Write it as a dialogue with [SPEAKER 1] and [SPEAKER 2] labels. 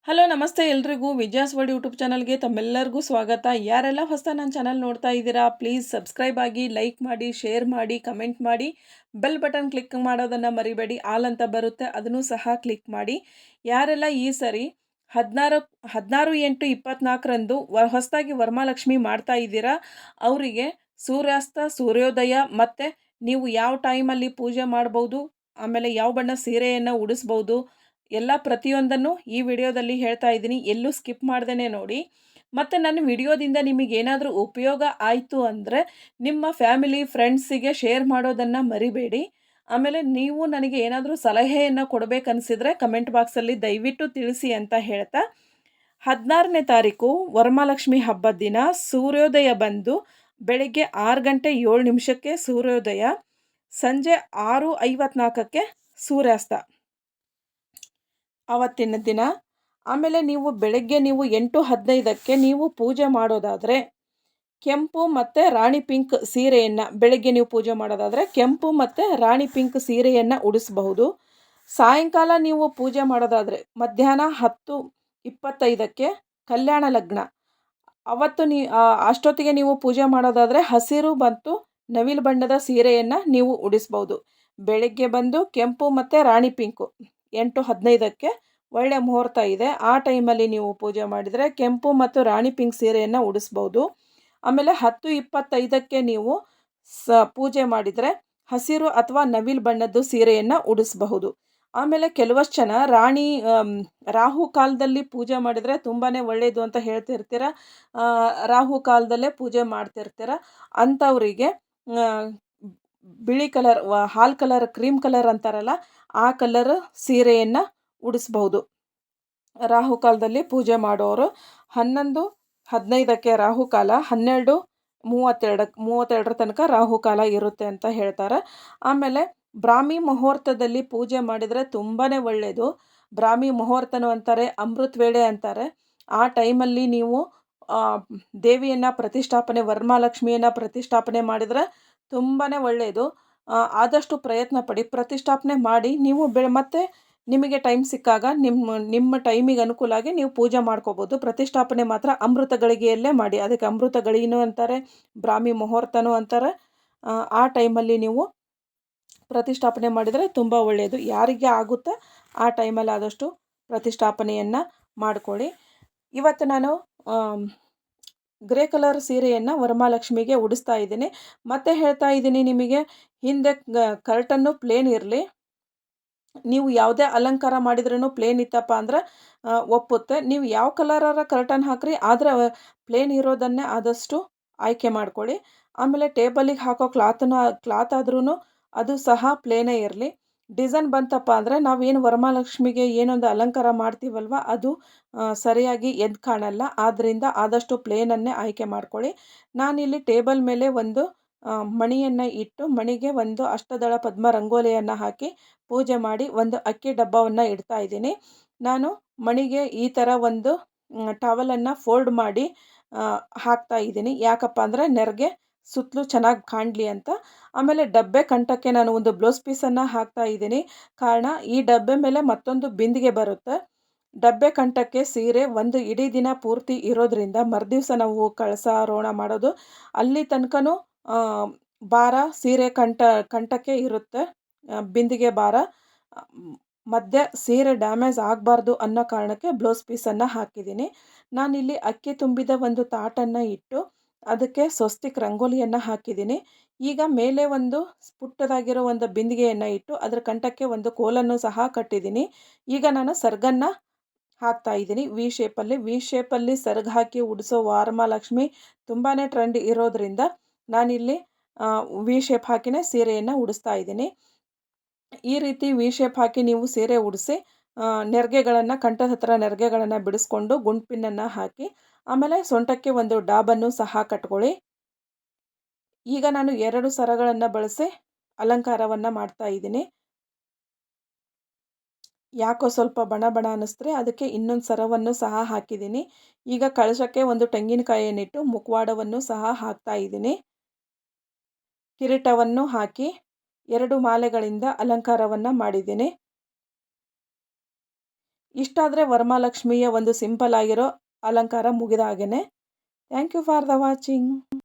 [SPEAKER 1] Hello ನಮಸ್ತೆ ಎಲ್ರಿಗೂ ವಿಜಯಾಸ್ world YouTube ಚಾನಲ್ಗೆ ತಮ್ಮೆಲ್ಲರಿಗೂ ಸ್ವಾಗತ. ಯಾರೆಲ್ಲ ಹೊಸ ನನ್ನ ಚಾನಲ್ ನೋಡ್ತಾ ಇದ್ದೀರಾ ಪ್ಲೀಸ್ ಸಬ್ಸ್ಕ್ರೈಬ್ ಆಗಿ, ಲೈಕ್ ಮಾಡಿ, ಶೇರ್ ಮಾಡಿ, ಕಮೆಂಟ್ ಮಾಡಿ, ಬೆಲ್ ಬಟನ್ ಕ್ಲಿಕ್ ಮಾಡೋದನ್ನು ಮರಿಬೇಡಿ. ಆಲ್ ಅಂತ ಬರುತ್ತೆ, ಅದನ್ನು ಸಹ ಕ್ಲಿಕ್ ಮಾಡಿ. ಯಾರೆಲ್ಲ ಈ ಸರಿ 16/8/24ರಂದು ಹೊಸದಾಗಿ ವರಮಹಾಲಕ್ಷ್ಮಿ ಮಾಡ್ತಾ ಇದ್ದೀರಾ ಅವರಿಗೆ ಸೂರ್ಯಾಸ್ತ, ಸೂರ್ಯೋದಯ ಮತ್ತು ನೀವು ಯಾವ ಟೈಮಲ್ಲಿ ಪೂಜೆ ಮಾಡ್ಬೋದು, ಆಮೇಲೆ ಯಾವ ಬಣ್ಣ ಸೀರೆಯನ್ನು ಉಡಿಸ್ಬೋದು ಎಲ್ಲ ಪ್ರತಿಯೊಂದನ್ನು ಈ ವಿಡಿಯೋದಲ್ಲಿ ಹೇಳ್ತಾ ಇದ್ದೀನಿ. ಎಲ್ಲೂ ಸ್ಕಿಪ್ ಮಾಡ್ದೇ ನೋಡಿ. ಮತ್ತು ನನ್ನ ವಿಡಿಯೋದಿಂದ ನಿಮಗೇನಾದರೂ ಉಪಯೋಗ ಆಯಿತು ಅಂದರೆ ನಿಮ್ಮ ಫ್ಯಾಮಿಲಿ ಫ್ರೆಂಡ್ಸಿಗೆ ಶೇರ್ ಮಾಡೋದನ್ನು ಮರಿಬೇಡಿ. ಆಮೇಲೆ ನೀವು ನನಗೆ ಏನಾದರೂ ಸಲಹೆಯನ್ನು ಕೊಡಬೇಕನ್ಸಿದ್ರೆ ಕಮೆಂಟ್ ಬಾಕ್ಸಲ್ಲಿ ದಯವಿಟ್ಟು ತಿಳಿಸಿ ಅಂತ ಹೇಳ್ತಾ, 16ನೇ ತಾರೀಕು ವರಮಹಾಲಕ್ಷ್ಮಿ ಹಬ್ಬದ ದಿನ ಸೂರ್ಯೋದಯ ಬಂದು ಬೆಳಿಗ್ಗೆ 6:07 ಸೂರ್ಯೋದಯ, ಸಂಜೆ 6:54 ಸೂರ್ಯಾಸ್ತ ಆವತ್ತಿನ ದಿನ. ಆಮೇಲೆ ಬೆಳಗ್ಗೆ 8:15 ನೀವು ಪೂಜೆ ಮಾಡೋದಾದರೆ ಕೆಂಪು ಮತ್ತು ರಾಣಿ ಪಿಂಕ್ ಸೀರೆಯನ್ನು, ಬೆಳಗ್ಗೆ ನೀವು ಪೂಜೆ ಮಾಡೋದಾದರೆ ಕೆಂಪು ಮತ್ತು ರಾಣಿ ಪಿಂಕ್ ಸೀರೆಯನ್ನು ಉಡಿಸಬಹುದು. ಸಾಯಂಕಾಲ ನೀವು ಪೂಜೆ ಮಾಡೋದಾದರೆ ಮಧ್ಯಾಹ್ನ 10:25 ಕಲ್ಯಾಣ ಲಗ್ನ, ಅವತ್ತು ಅಷ್ಟೊತ್ತಿಗೆ ನೀವು ಪೂಜೆ ಮಾಡೋದಾದರೆ ಹಸಿರು ಮತ್ತು ನವಿಲು ಬಣ್ಣದ ಸೀರೆಯನ್ನು ನೀವು ಉಡಿಸ್ಬೋದು. ಬೆಳಗ್ಗೆ ಬಂದು ಕೆಂಪು ಮತ್ತು ರಾಣಿ ಪಿಂಕು 8:15 ಒಳ್ಳೆ ಮುಹೂರ್ತ ಇದೆ. ಆ ಟೈಮಲ್ಲಿ ನೀವು ಪೂಜೆ ಮಾಡಿದರೆ ಕೆಂಪು ಮತ್ತು ರಾಣಿ ಪಿಂಕ್ ಸೀರೆಯನ್ನು ಉಡಿಸ್ಬೋದು. ಆಮೇಲೆ 10:25 ನೀವು ಪೂಜೆ ಮಾಡಿದರೆ ಹಸಿರು ಅಥವಾ ನವಿಲು ಬಣ್ಣದ್ದು ಸೀರೆಯನ್ನು ಉಡಿಸಬಹುದು. ಆಮೇಲೆ ಕೆಲವಷ್ಟು ಜನ ರಾಹು ಕಾಲದಲ್ಲಿ ಪೂಜೆ ಮಾಡಿದರೆ ತುಂಬಾ ಒಳ್ಳೆಯದು ಅಂತ ಹೇಳ್ತಿರ್ತೀರ. ರಾಹು ಕಾಲದಲ್ಲೇ ಪೂಜೆ ಮಾಡ್ತಿರ್ತೀರ. ಅಂಥವರಿಗೆ ಬಿಳಿ ಕಲರ್, ಹಾಲ್ ಕಲರ್, ಕ್ರೀಮ್ ಕಲರ್ ಅಂತಾರಲ್ಲ, ಆ ಕಲರ್ ಸೀರೆಯನ್ನು ಉಡಿಸ್ಬಹುದು. ರಾಹುಕಾಲದಲ್ಲಿ ಪೂಜೆ ಮಾಡೋರು 11:15 ರಾಹುಕಾಲ, 12:32 ತನಕ ರಾಹುಕಾಲ ಇರುತ್ತೆ ಅಂತ ಹೇಳ್ತಾರೆ. ಆಮೇಲೆ ಬ್ರಾಹ್ಮಿ ಮುಹೂರ್ತದಲ್ಲಿ ಪೂಜೆ ಮಾಡಿದರೆ ತುಂಬಾ ಒಳ್ಳೆಯದು. ಬ್ರಾಹ್ಮಿ ಮುಹೂರ್ತನೂ ಅಂತಾರೆ, ಅಮೃತ ವೇಳೆ ಅಂತಾರೆ. ಆ ಟೈಮಲ್ಲಿ ನೀವು ದೇವಿಯನ್ನು ಪ್ರತಿಷ್ಠಾಪನೆ, ವರಮಹಾಲಕ್ಷ್ಮಿಯನ್ನು ಪ್ರತಿಷ್ಠಾಪನೆ ಮಾಡಿದರೆ ತುಂಬಾ ಒಳ್ಳೆಯದು. ಆದಷ್ಟು ಪ್ರಯತ್ನ ಪಡಿ, ಪ್ರತಿಷ್ಠಾಪನೆ ಮಾಡಿ. ನೀವು ಮತ್ತೆ ನಿಮಗೆ ಟೈಮ್ ಸಿಕ್ಕಾಗ ನಿಮ್ಮ ಟೈಮಿಗೆ ಅನುಕೂಲ ನೀವು ಪೂಜೆ ಮಾಡ್ಕೋಬೋದು. ಪ್ರತಿಷ್ಠಾಪನೆ ಮಾತ್ರ ಅಮೃತ ಗಳಿಗೆಯಲ್ಲೇ ಮಾಡಿ. ಅದಕ್ಕೆ ಅಮೃತ ಗಳಿಗೆನೂ ಅಂತಾರೆ, ಬ್ರಾಹ್ಮಿ ಮುಹೂರ್ತನೂ ಅಂತಾರೆ. ಆ ಟೈಮಲ್ಲಿ ನೀವು ಪ್ರತಿಷ್ಠಾಪನೆ ಮಾಡಿದರೆ ತುಂಬ ಒಳ್ಳೆಯದು. ಯಾರಿಗೆ ಆಗುತ್ತೆ ಆ ಟೈಮಲ್ಲಿ ಆದಷ್ಟು ಪ್ರತಿಷ್ಠಾಪನೆಯನ್ನು ಮಾಡಿಕೊಳ್ಳಿ. ಇವತ್ತು ನಾನು ಗ್ರೇ ಕಲರ್ ಸೀರೆಯನ್ನು ವರಮಹಾಲಕ್ಷ್ಮಿಗೆ ಉಡಿಸ್ತಾ ಇದ್ದೀನಿ. ಮತ್ತೆ ಹೇಳ್ತಾ ಇದ್ದೀನಿ ನಿಮಗೆ, ಹಿಂದೆ ಕರ್ಟನ್ನು ಪ್ಲೇನ್ ಇರಲಿ. ನೀವು ಯಾವುದೇ ಅಲಂಕಾರ ಮಾಡಿದ್ರೂ ಪ್ಲೇನ್ ಇತ್ತಪ್ಪ ಅಂದ್ರೆ ಒಪ್ಪುತ್ತೆ. ನೀವು ಯಾವ ಕಲರರ ಕರ್ಟನ್ ಹಾಕ್ರಿ, ಆದರೆ ಪ್ಲೇನ್ ಇರೋದನ್ನೇ ಆದಷ್ಟು ಆಯ್ಕೆ ಮಾಡ್ಕೊಳ್ಳಿ. ಆಮೇಲೆ ಟೇಬಲಿಗೆ ಹಾಕೋ ಕ್ಲಾತ್ ಆದ್ರೂ ಅದು ಸಹ ಪ್ಲೇನೇ ಇರಲಿ. ಡಿಸೈನ್ ಬಂತಪ್ಪ ಅಂದರೆ ನಾವೇನು ವರಮಹಾಲಕ್ಷ್ಮಿಗೆ ಏನೊಂದು ಅಲಂಕಾರ ಮಾಡ್ತೀವಲ್ವ, ಅದು ಸರಿಯಾಗಿ ಎದ್ದು ಕಾಣಲ್ಲ. ಆದ್ದರಿಂದ ಆದಷ್ಟು ಪ್ಲೇನನ್ನೇ ಆಯ್ಕೆ ಮಾಡ್ಕೊಳ್ಳಿ. ನಾನಿಲ್ಲಿ ಟೇಬಲ್ ಮೇಲೆ ಒಂದು ಮಣಿಯನ್ನು ಇಟ್ಟು, ಮಣಿಗೆ ಒಂದು ಅಷ್ಟದಳ ಪದ್ಮ ರಂಗೋಲಿಯನ್ನು ಹಾಕಿ ಪೂಜೆ ಮಾಡಿ ಒಂದು ಅಕ್ಕಿ ಡಬ್ಬವನ್ನು ಇಡ್ತಾ ಇದ್ದೀನಿ. ನಾನು ಮಣಿಗೆ ಈ ಥರ ಒಂದು ಟವಲನ್ನು ಫೋಲ್ಡ್ ಮಾಡಿ ಹಾಕ್ತಾ ಇದ್ದೀನಿ. ಯಾಕಪ್ಪ ಅಂದರೆ ನೆರಿಗೆ ಸುತ್ತಲೂ ಚೆನ್ನಾಗಿ ಕಾಣಲಿ ಅಂತ. ಆಮೇಲೆ ಡಬ್ಬೆ ಕಂಠಕ್ಕೆ ನಾನು ಒಂದು ಬ್ಲೌಸ್ ಪೀಸನ್ನು ಹಾಕ್ತಾ ಇದ್ದೀನಿ. ಕಾರಣ, ಈ ಡಬ್ಬೆ ಮೇಲೆ ಮತ್ತೊಂದು ಬಿಂದಿಗೆ ಬರುತ್ತೆ. ಡಬ್ಬೆ ಕಂಠಕ್ಕೆ ಸೀರೆ ಒಂದು ಇಡೀ ದಿನ ಪೂರ್ತಿ ಇರೋದ್ರಿಂದ ಮರುದಿವಸ ನಾವು ಕಳಸ ರೋಣ ಮಾಡೋದು, ಅಲ್ಲಿ ತನಕನೂ ಭಾರ ಸೀರೆ ಕಂಠಕ್ಕೆ ಇರುತ್ತೆ, ಬಿಂದಿಗೆ ಭಾರ. ಮಧ್ಯೆ ಸೀರೆ ಡ್ಯಾಮೇಜ್ ಆಗಬಾರ್ದು ಅನ್ನೋ ಕಾರಣಕ್ಕೆ ಬ್ಲೌಸ್ ಪೀಸನ್ನು ಹಾಕಿದ್ದೀನಿ. ನಾನಿಲ್ಲಿ ಅಕ್ಕಿ ತುಂಬಿದ ಒಂದು ತಾಟನ್ನು ಇಟ್ಟು ಅದಕ್ಕೆ ಸ್ವಸ್ತಿಕ್ ರಂಗೋಲಿಯನ್ನು ಹಾಕಿದ್ದೀನಿ. ಈಗ ಮೇಲೆ ಒಂದು ಪುಟ್ಟದಾಗಿರೋ ಒಂದು ಬಿಂದಿಗೆಯನ್ನು ಇಟ್ಟು ಅದರ ಕಂಠಕ್ಕೆ ಒಂದು ಕೋಲನ್ನು ಸಹ ಕಟ್ಟಿದ್ದೀನಿ. ಈಗ ನಾನು ಸರ್ಗನ್ನು ಹಾಕ್ತಾ ಇದ್ದೀನಿ ವಿ ಶೇಪಲ್ಲಿ ಸರ್ಗ್ ಹಾಕಿ ಉಡಿಸೋ ವರಮಹಾಲಕ್ಷ್ಮಿ ತುಂಬಾ ಟ್ರೆಂಡ್ ಇರೋದ್ರಿಂದ ನಾನಿಲ್ಲಿ ವಿ ಶೇಪ್ ಹಾಕಿನೇ ಸೀರೆಯನ್ನು ಉಡಿಸ್ತಾ ಇದ್ದೀನಿ. ಈ ರೀತಿ ವಿ ಶೇಪ್ ಹಾಕಿ ನೀವು ಸೀರೆ ಉಡಿಸಿ ನೆರಿಗೆಗಳನ್ನು, ಕಂಠದ ಹತ್ರ ನೆರಿಗೆಗಳನ್ನು ಬಿಡಿಸ್ಕೊಂಡು ಗುಂಡ್ಪಿನ್ನನ್ನು ಹಾಕಿ, ಆಮೇಲೆ ಸೊಂಟಕ್ಕೆ ಒಂದು ಡಾಬನ್ನು ಸಹ ಕಟ್ಕೊಳ್ಳಿ. ಈಗ ನಾನು 2 ಸರಗಳನ್ನು ಬಳಸಿ ಅಲಂಕಾರವನ್ನು ಮಾಡ್ತಾ ಇದ್ದೀನಿ. ಯಾಕೋ ಸ್ವಲ್ಪ ಬಣ ಬಣ ಅನ್ನಿಸ್ತಾರೆ, ಅದಕ್ಕೆ ಇನ್ನೊಂದು ಸರವನ್ನು ಸಹ ಹಾಕಿದ್ದೀನಿ. ಈಗ ಕಳಶಕ್ಕೆ ಒಂದು ತೆಂಗಿನಕಾಯಿಯನ್ನಿಟ್ಟು ಮುಖವಾಡವನ್ನು ಸಹ ಹಾಕ್ತಾ ಇದ್ದೀನಿ. ಕಿರೀಟವನ್ನು ಹಾಕಿ 2 ಮಾಲೆಗಳಿಂದ ಅಲಂಕಾರವನ್ನು ಮಾಡಿದ್ದೀನಿ. ಇಷ್ಟಾದರೆ ವರಮಹಾಲಕ್ಷ್ಮಿಯ ಒಂದು ಸಿಂಪಲ್ ಆಗಿರೋ ಅಲಂಕಾರ ಮುಗಿದ ಹಾಗೇನೆ. Thank you for the watching.